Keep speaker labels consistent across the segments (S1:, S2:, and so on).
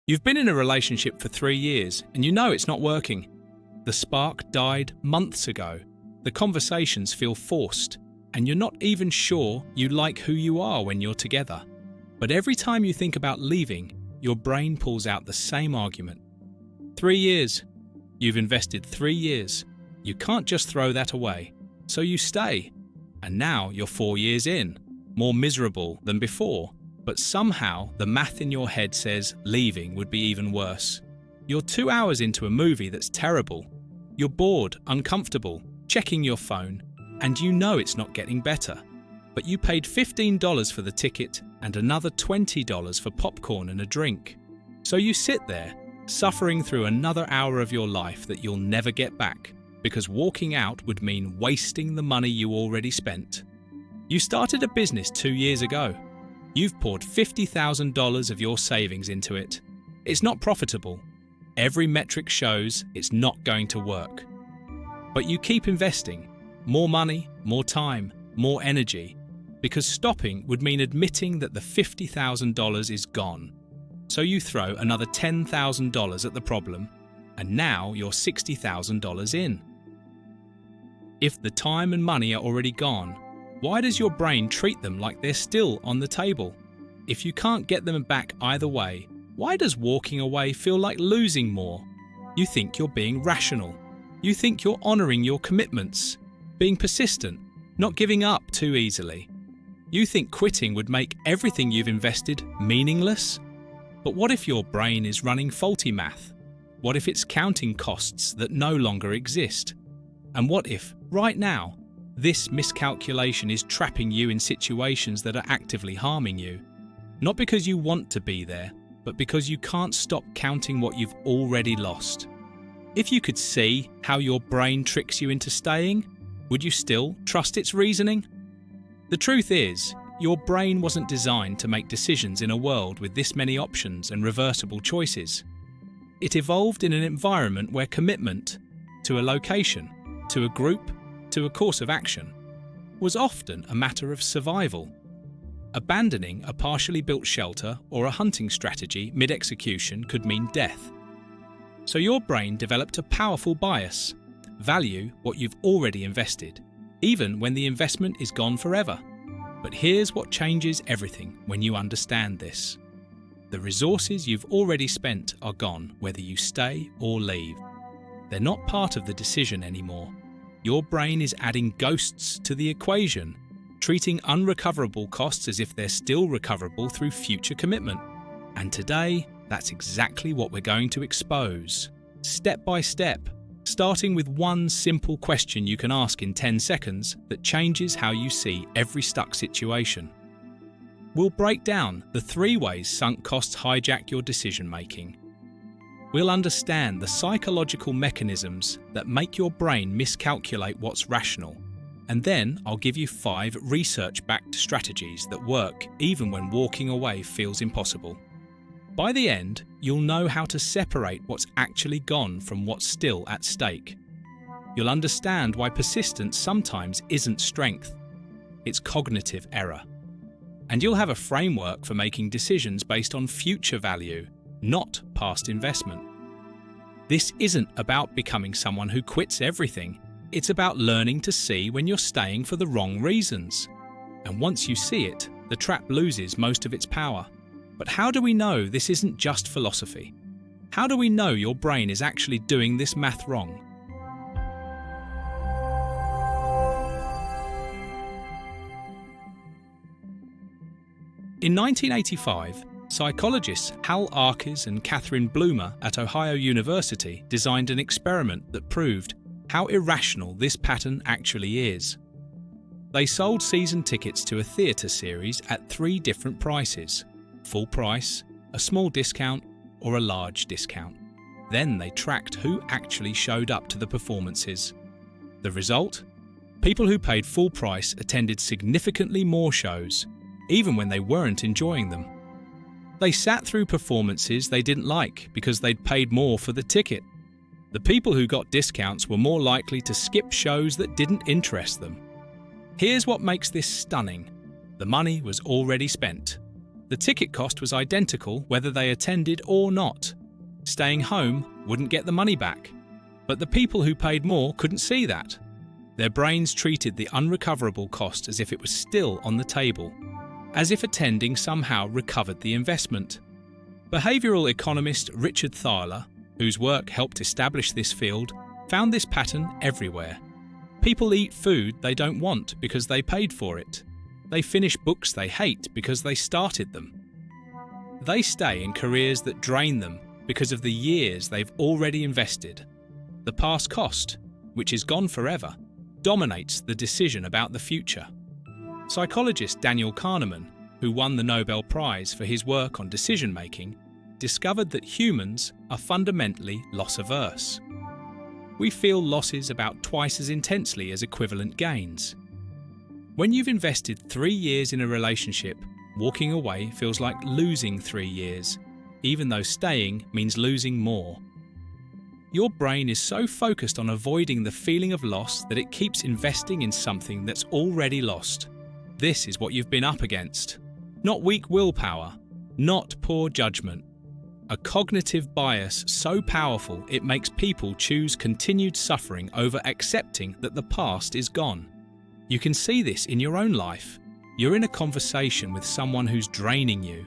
S1: You've been in a relationship for 3 years and you know it's not working. The spark died months ago. The conversations feel forced, and you're not even sure you like who you are when you're together. But every time you think about leaving, your brain pulls out the same argument. 3 years. You've invested 3 years. You can't just throw that away. So you stay. And now you're 4 years in, more miserable than before. But somehow the math in your head says leaving would be even worse. You're 2 hours into a movie that's terrible. You're bored, uncomfortable, checking your phone, and you know it's not getting better. But you paid $15 for the ticket and another $20 for popcorn and a drink. So you sit there, suffering through another hour of your life that you'll never get back, because walking out would mean wasting the money you already spent. You started a business 2 years ago. You've poured $50,000 of your savings into it. It's not profitable. Every metric shows it's not going to work. But you keep investing. More money, more time, more energy. Because stopping would mean admitting that the $50,000 is gone. So you throw another $10,000 at the problem, and now you're $60,000 in. If the time and money are already gone, why does your brain treat them like they're still on the table? If you can't get them back either way, why does walking away feel like losing more? You think you're being rational. You think you're honouring your commitments, being persistent, not giving up too easily. You think quitting would make everything you've invested meaningless? But what if your brain is running faulty math? What if it's counting costs that no longer exist? And what if, right now, this miscalculation is trapping you in situations that are actively harming you? Not because you want to be there, but because you can't stop counting what you've already lost. If you could see how your brain tricks you into staying, would you still trust its reasoning? The truth is, your brain wasn't designed to make decisions in a world with this many options and reversible choices. It evolved in an environment where commitment to a location, to a group, to a course of action, was often a matter of survival. Abandoning a partially built shelter or a hunting strategy mid-execution could mean death. So your brain developed a powerful bias: value what you've already invested, even when the investment is gone forever. But here's what changes everything when you understand this. The resources you've already spent are gone whether you stay or leave. They're not part of the decision anymore. Your brain is adding ghosts to the equation, treating unrecoverable costs as if they're still recoverable through future commitment. And today, that's exactly what we're going to expose, step by step, starting with one simple question you can ask in 10 seconds that changes how you see every stuck situation. We'll break down the 3 ways sunk costs hijack your decision-making. We'll understand the psychological mechanisms that make your brain miscalculate what's rational. And then I'll give you 5 research-backed strategies that work even when walking away feels impossible. By the end, you'll know how to separate what's actually gone from what's still at stake. You'll understand why persistence sometimes isn't strength, it's cognitive error. And you'll have a framework for making decisions based on future value, not past investment. This isn't about becoming someone who quits everything. It's about learning to see when you're staying for the wrong reasons. And once you see it, the trap loses most of its power. But how do we know this isn't just philosophy? How do we know your brain is actually doing this math wrong? In 1985, psychologists Hal Arkes and Blumer at Ohio University designed an experiment that proved how irrational this pattern actually is. They sold season tickets to a theatre series at 3 different prices: full price, a small discount, or a large discount. Then they tracked who actually showed up to the performances. The result? People who paid full price attended significantly more shows, even when they weren't enjoying them. They sat through performances they didn't like because they'd paid more for the ticket. The people who got discounts were more likely to skip shows that didn't interest them. Here's what makes this stunning. The money was already spent. The ticket cost was identical whether they attended or not. Staying home wouldn't get the money back. But the people who paid more couldn't see that. Their brains treated the unrecoverable cost as if it was still on the table, as if attending somehow recovered the investment. Behavioural economist Richard Thaler, whose work helped establish this field, found this pattern everywhere. People eat food they don't want because they paid for it. They finish books they hate because they started them. They stay in careers that drain them because of the years they've already invested. The past cost, which is gone forever, dominates the decision about the future. Psychologist Daniel Kahneman, who won the Nobel Prize for his work on decision-making, discovered that humans are fundamentally loss-averse. We feel losses about twice as intensely as equivalent gains. When you've invested 3 years in a relationship, walking away feels like losing 3 years, even though staying means losing more. Your brain is so focused on avoiding the feeling of loss that it keeps investing in something that's already lost. This is what you've been up against. Not weak willpower, not poor judgment. A cognitive bias so powerful it makes people choose continued suffering over accepting that the past is gone. You can see this in your own life. You're in a conversation with someone who's draining you.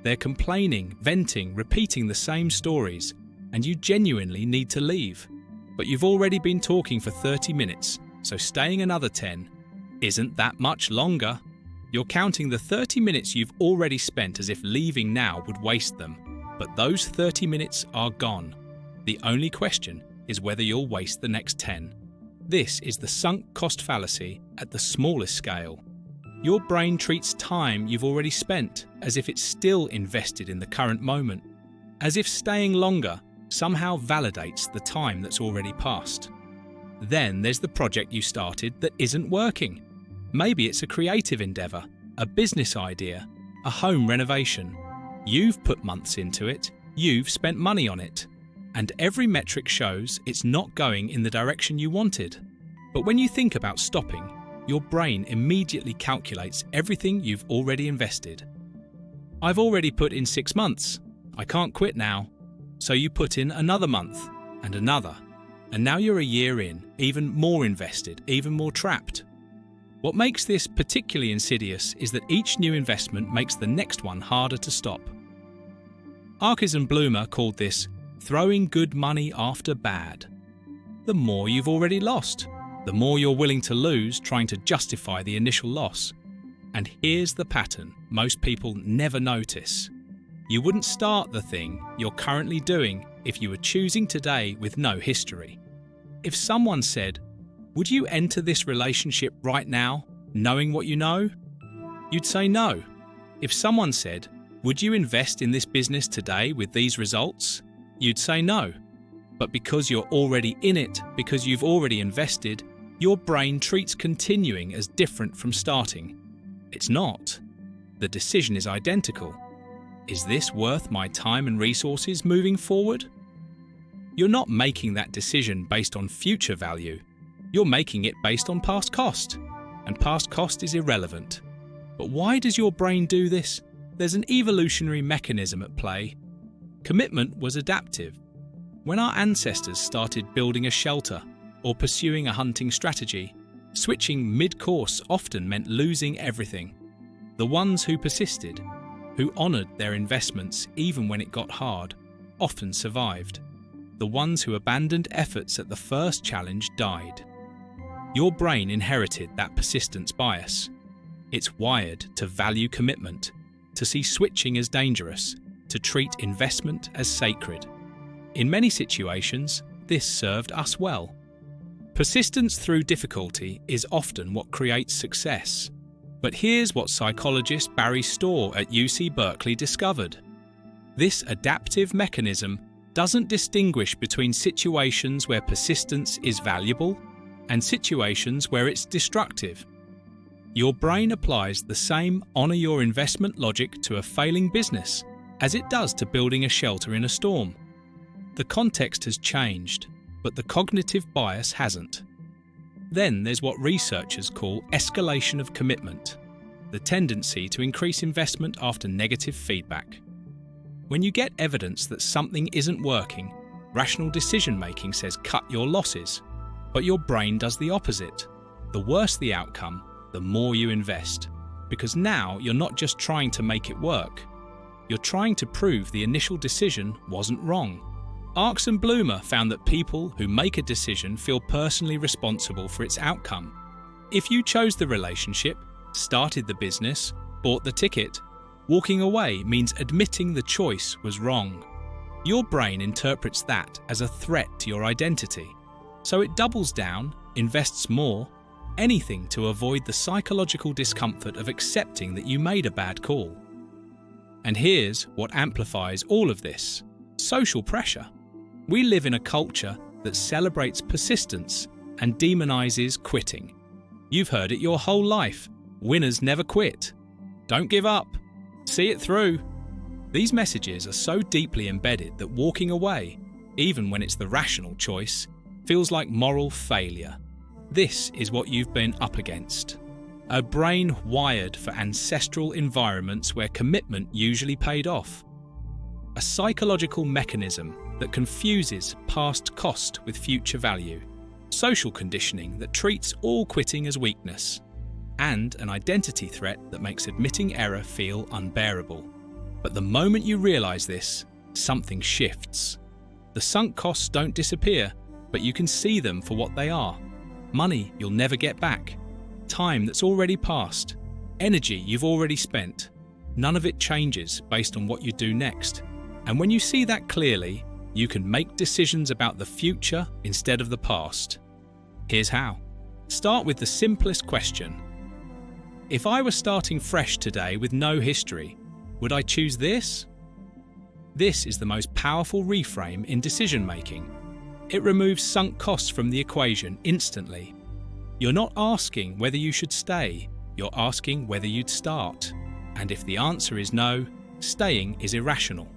S1: They're complaining, venting, repeating the same stories, and you genuinely need to leave. But you've already been talking for 30 minutes, so staying another 10 isn't that much longer. You're counting the 30 minutes you've already spent as if leaving now would waste them. But those 30 minutes are gone. The only question is whether you'll waste the next 10. This is the sunk cost fallacy at the smallest scale. Your brain treats time you've already spent as if it's still invested in the current moment, as if staying longer somehow validates the time that's already passed. Then there's the project you started that isn't working. Maybe it's a creative endeavour, a business idea, a home renovation. You've put months into it, you've spent money on it, and every metric shows it's not going in the direction you wanted. But when you think about stopping, your brain immediately calculates everything you've already invested. I've already put in 6 months. I can't quit now. So you put in another month and another, and now you're a year in, even more invested, even more trapped. What makes this particularly insidious is that each new investment makes the next one harder to stop. Arkes and Blumer called this throwing good money after bad. The more you've already lost, the more you're willing to lose trying to justify the initial loss. And here's the pattern most people never notice. You wouldn't start the thing you're currently doing if you were choosing today with no history. If someone said, "Would you enter this relationship right now, knowing what you know?" You'd say no. If someone said, "Would you invest in this business today with these results?" You'd say no. But because you're already in it, because you've already invested, your brain treats continuing as different from starting. It's not. The decision is identical. Is this worth my time and resources moving forward? You're not making that decision based on future value. You're making it based on past cost. And past cost is irrelevant. But why does your brain do this? There's an evolutionary mechanism at play. Commitment was adaptive. When our ancestors started building a shelter or pursuing a hunting strategy, switching mid-course often meant losing everything. The ones who persisted, who honoured their investments even when it got hard, often survived. The ones who abandoned efforts at the first challenge died. Your brain inherited that persistence bias. It's wired to value commitment, to see switching as dangerous, to treat investment as sacred. In many situations, this served us well. Persistence through difficulty is often what creates success. But here's what psychologist Barry Storr at UC Berkeley discovered. This adaptive mechanism doesn't distinguish between situations where persistence is valuable and situations where it's destructive. Your brain applies the same honour your investment logic to a failing business as it does to building a shelter in a storm. The context has changed, but the cognitive bias hasn't. Then there's what researchers call escalation of commitment. the tendency to increase investment after negative feedback. When you get evidence that something isn't working, rational decision-making says cut your losses, but your brain does the opposite. The worse the outcome, the more you invest, because now you're not just trying to make it work, you're trying to prove the initial decision wasn't wrong. Arkes and Blumer found that people who make a decision feel personally responsible for its outcome. If you chose the relationship, started the business, bought the ticket, walking away means admitting the choice was wrong. Your brain interprets that as a threat to your identity, so it doubles down, invests more, anything to avoid the psychological discomfort of accepting that you made a bad call. And here's what amplifies all of this: social pressure. We live in a culture that celebrates persistence and demonizes quitting. You've heard it your whole life. Winners never quit. Don't give up. See it through. These messages are so deeply embedded that walking away, even when it's the rational choice, feels like moral failure. This is what you've been up against. A brain wired for ancestral environments where commitment usually paid off. A psychological mechanism that confuses past cost with future value. Social conditioning that treats all quitting as weakness. And an identity threat that makes admitting error feel unbearable. But the moment you realize this, something shifts. The sunk costs don't disappear, but you can see them for what they are. Money you'll never get back. Time that's already passed. Energy you've already spent. None of it changes based on what you do next. And when you see that clearly, you can make decisions about the future instead of the past. Here's how. Start with the simplest question. If I were starting fresh today with no history, would I choose this? This is the most powerful reframe in decision-making. It removes sunk costs from the equation instantly. You're not asking whether you should stay, you're asking whether you'd start. And if the answer is no, staying is irrational.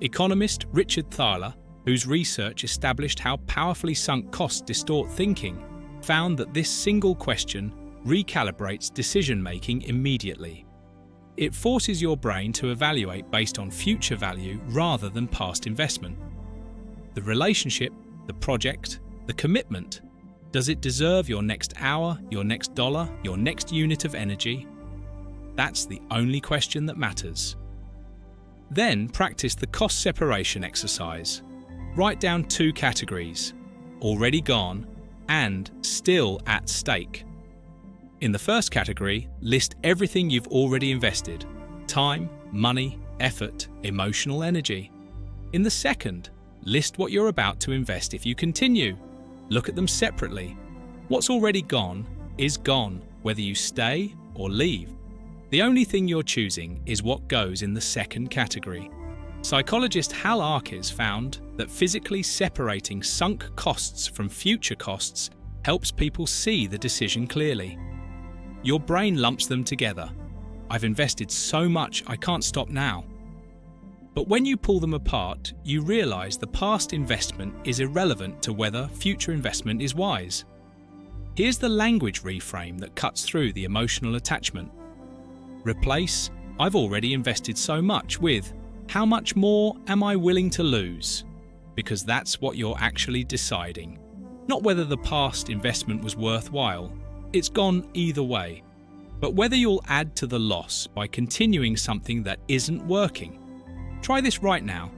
S1: Economist Richard Thaler, whose research established how powerfully sunk costs distort thinking, found that this single question recalibrates decision-making immediately. It forces your brain to evaluate based on future value rather than past investment. The relationship, the project, the commitment. Does it deserve your next hour, your next dollar, your next unit of energy? That's the only question that matters. Then practice the cost separation exercise. Write down 2 categories: already gone and still at stake. In the first category, list everything you've already invested: time, money, effort, emotional energy. In the second, list what you're about to invest if you continue. Look at them separately. What's already gone is gone, whether you stay or leave. The only thing you're choosing is what goes in the second category. Psychologist Arkes found that physically separating sunk costs from future costs helps people see the decision clearly. Your brain lumps them together. I've invested so much, I can't stop now. But when you pull them apart, you realize the past investment is irrelevant to whether future investment is wise. Here's the language reframe that cuts through the emotional attachment. Replace "I've already invested so much" with "How much more am I willing to lose?" Because that's what you're actually deciding. Not whether the past investment was worthwhile. It's gone either way. But whether you'll add to the loss by continuing something that isn't working. Try this right now.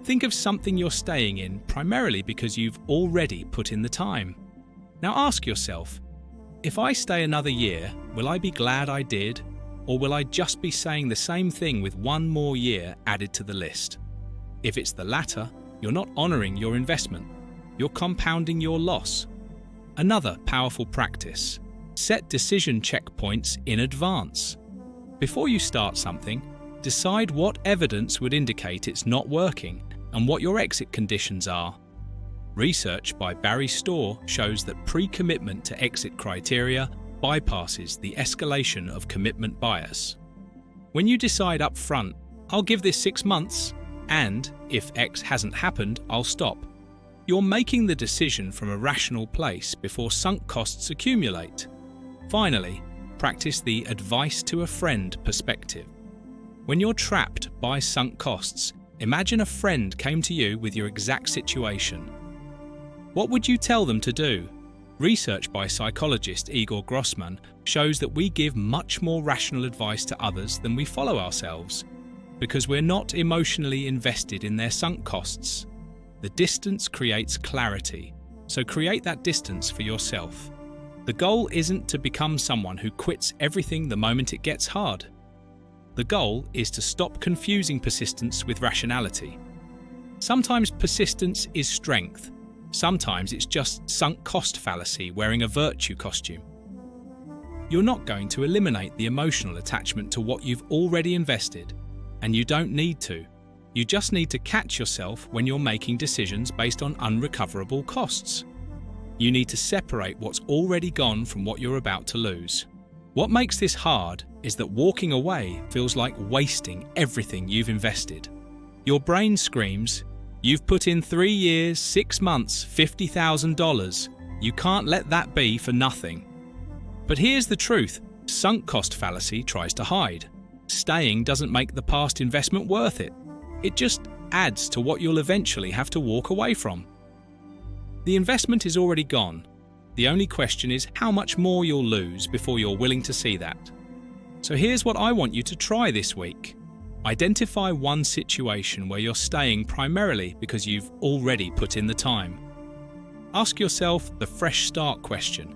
S1: Think of something you're staying in primarily because you've already put in the time. Now ask yourself, if I stay another year, will I be glad I did? Or will I just be saying the same thing with one more year added to the list? If it's the latter, you're not honoring your investment. You're compounding your loss. Another powerful practice: set decision checkpoints in advance. Before you start something, decide what evidence would indicate it's not working and what your exit conditions are. Research by Barry Storr shows that pre-commitment to exit criteria bypasses the escalation of commitment bias. When you decide up front, I'll give this 6 months, and if X hasn't happened, I'll stop. You're making the decision from a rational place before sunk costs accumulate. Finally, practice the advice to a friend perspective. When you're trapped by sunk costs, imagine a friend came to you with your exact situation. What would you tell them to do? Research by psychologist Igor Grossman shows that we give much more rational advice to others than we follow ourselves, because we're not emotionally invested in their sunk costs. The distance creates clarity, so create that distance for yourself. The goal isn't to become someone who quits everything the moment it gets hard. The goal is to stop confusing persistence with rationality. Sometimes persistence is strength. Sometimes it's just sunk cost fallacy wearing a virtue costume. You're not going to eliminate the emotional attachment to what you've already invested, and you don't need to. You just need to catch yourself when you're making decisions based on unrecoverable costs. You need to separate what's already gone from what you're about to lose. What makes this hard is that walking away feels like wasting everything you've invested. Your brain screams, "You've put in 3 years, 6 months, $50,000. You can't let that be for nothing." But here's the truth. Sunk cost fallacy tries to hide. Staying doesn't make the past investment worth it. It just adds to what you'll eventually have to walk away from. The investment is already gone. The only question is how much more you'll lose before you're willing to see that. So here's what I want you to try this week. Identify one situation where you're staying primarily because you've already put in the time. Ask yourself the fresh start question.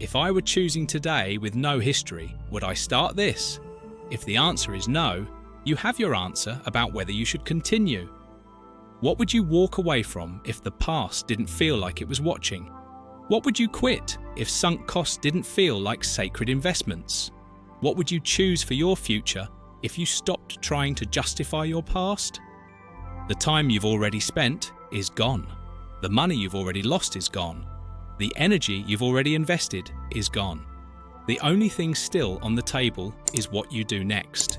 S1: If I were choosing today with no history, would I start this? If the answer is no, you have your answer about whether you should continue. What would you walk away from if the past didn't feel like it was watching? What would you quit if sunk costs didn't feel like sacred investments? What would you choose for your future if you stopped trying to justify your past? The time you've already spent is gone. The money you've already lost is gone. The energy you've already invested is gone. The only thing still on the table is what you do next.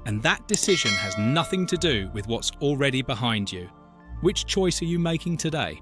S1: And that decision has nothing to do with what's already behind you. Which choice are you making today?